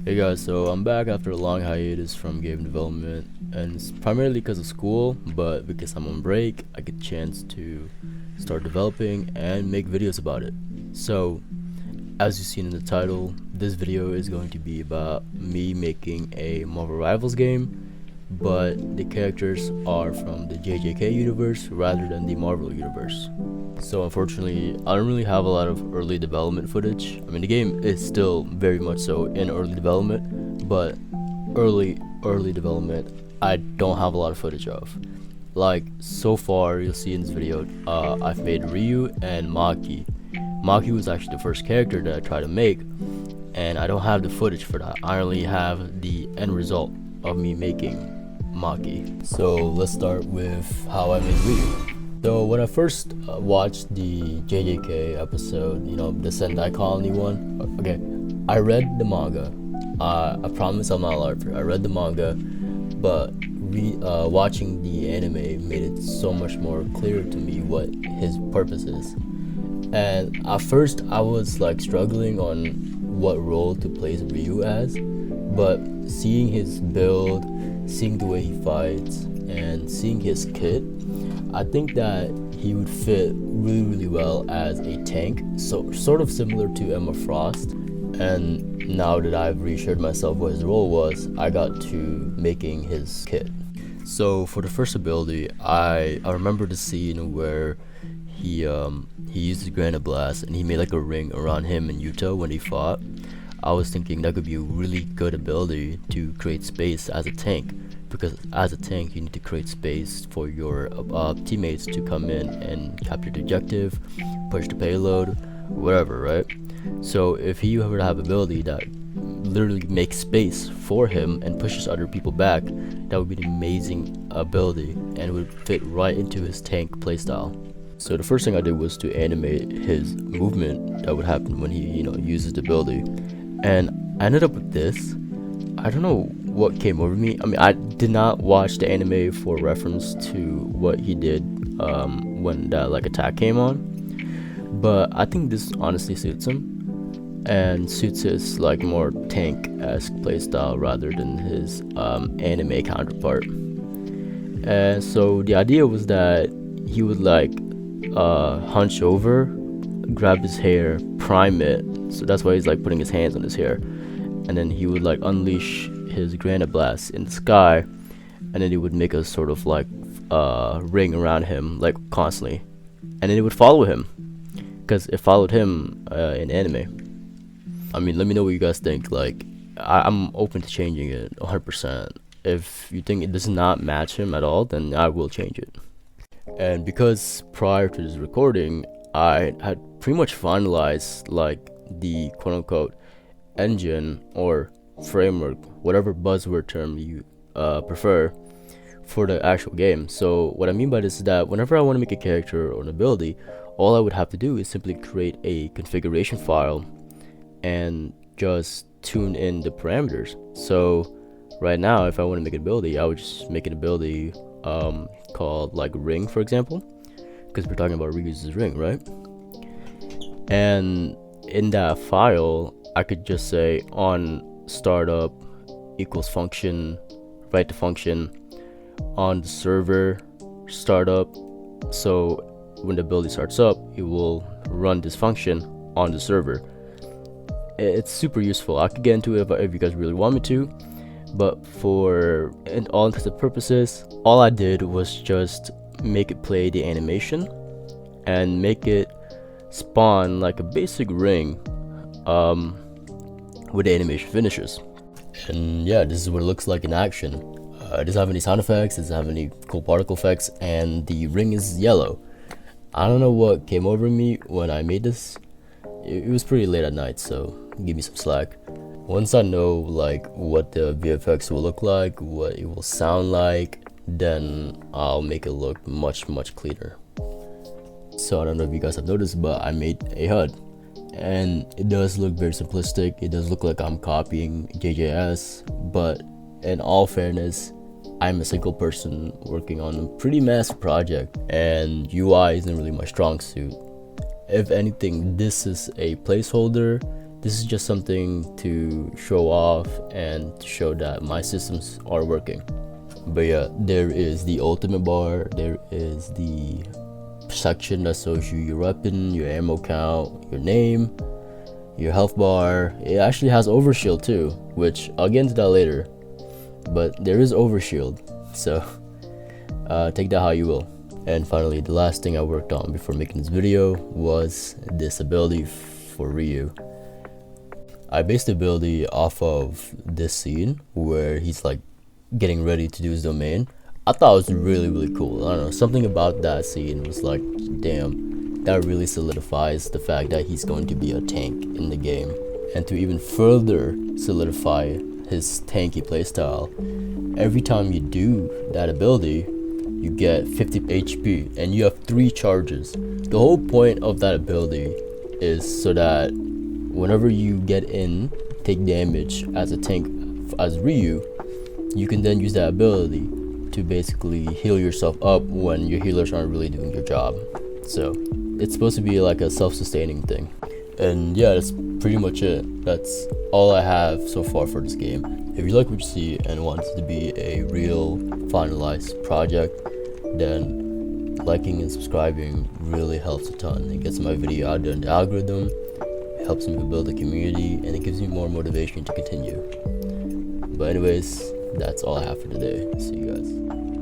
Hey guys, so I'm back after a long hiatus from game development, and it's primarily because of school, but because I'm on break, I get a chance to start developing and make videos about it. So, as you've seen in the title, this video is going to be about me making a Marvel Rivals game, but the characters are from the JJK universe rather than the Marvel universe. So unfortunately, I don't really have a lot of early development footage. I mean, the game is still very much so in early development, but early development I don't have a lot of footage of. Like, so far you'll see in this video, I've made Ryu and Maki. Maki was actually the first character that I tried to make, and I don't have the footage for that. I only have the end result of me making Maki. So let's start with how I made Ryu. So when I first watched the JJK episode, the Sendai Colony one, okay, I read the manga. I promise I'm not a larper. I read the manga, but watching the anime made it so much more clear to me what his purpose is. And at first I was like struggling on what role to place Ryu as, but seeing his build, seeing the way he fights, and seeing his kit, I think that he would fit really well as a tank, so sort of similar to Emma Frost. And now that I've reassured myself what his role was, I got to making his kit. So for the first ability, I remember the scene where he used the Granite Blast and he made like a ring around him and Yuta when they fought. I was thinking that could be a really good ability to create space as a tank, because as a tank you need to create space for your teammates to come in and capture the objective, push the payload, whatever, right? So if he were to have ability that literally makes space for him and pushes other people back, that would be an amazing ability and would fit right into his tank playstyle. So the first thing I did was to animate his movement that would happen when he uses the ability, and I ended up with this. I don't know what came over me. I mean, I did not watch the anime for reference to what he did when that like attack came on, but I think this honestly suits him and suits his like more tank-esque playstyle rather than his anime counterpart. And so the idea was that he would like hunch over, grab his hair, prime it, so that's why he's like putting his hands on his hair, and then he would like unleash his Granite Blast in the sky, and then he would make a sort of like ring around him like constantly, and then it would follow him because it followed him in anime. I mean, let me know what you guys think. Like, I'm open to changing it 100%. If you think it does not match him at all, then I will change it. And because prior to this recording I had pretty much finalized like the quote-unquote engine or framework, whatever buzzword term you prefer, for the actual game. So what I mean by this is that whenever I want to make a character or an ability, all I would have to do is simply create a configuration file and just tune in the parameters. So right now, if I want to make an ability, I would just make an ability called like ring, for example, because we're talking about Ryu's ring, right? And in that file I could just say on startup equals function, write the function on the server startup, so when the ability starts up it will run this function on the server. It's super useful. I could get into it if you guys really want me to, but for all intents and purposes, all I did was just make it play the animation and make it spawn like a basic ring with the animation finishes. And yeah, this is what it looks like in action. It doesn't have any sound effects, it doesn't have any cool particle effects, and the ring is yellow. I don't know what came over me when I made this. It was pretty late at night, so give me some slack. Once I know like what the VFX will look like, what it will sound like, then I'll make it look much cleaner. So I don't know if you guys have noticed, but I made a HUD, and it does look very simplistic. It does look like I'm copying JJS, but in all fairness, I'm a single person working on a pretty massive project, and UI isn't really my strong suit. If anything, this is a placeholder This is just something to show off and to show that my systems are working. But yeah, there is the ultimate bar, there is the section that shows you your weapon, your ammo count, your name, your health bar. It actually has overshield too, which I'll get into that later, but there is overshield, so take that how you will. And finally, the last thing I worked on before making this video was this ability for Ryu. I based the ability off of this scene where he's like getting ready to do his domain. I thought it was really cool. I don't know, something about that scene was like, damn, that really solidifies the fact that he's going to be a tank in the game. And to even further solidify his tanky playstyle, every time you do that ability, you get 50 HP and you have 3 charges. The whole point of that ability is so that whenever you get in, take damage as a tank, as Ryu, you can then use that ability to basically heal yourself up when your healers aren't really doing your job. So it's supposed to be like a self-sustaining thing. And yeah, that's pretty much it. That's all I have so far for this game. If you like what you see and want it to be a real finalized project, then liking and subscribing really helps a ton. It gets my video out there in the algorithm, it helps me build a community, and it gives me more motivation to continue. But anyways, that's all I have for today. See you guys.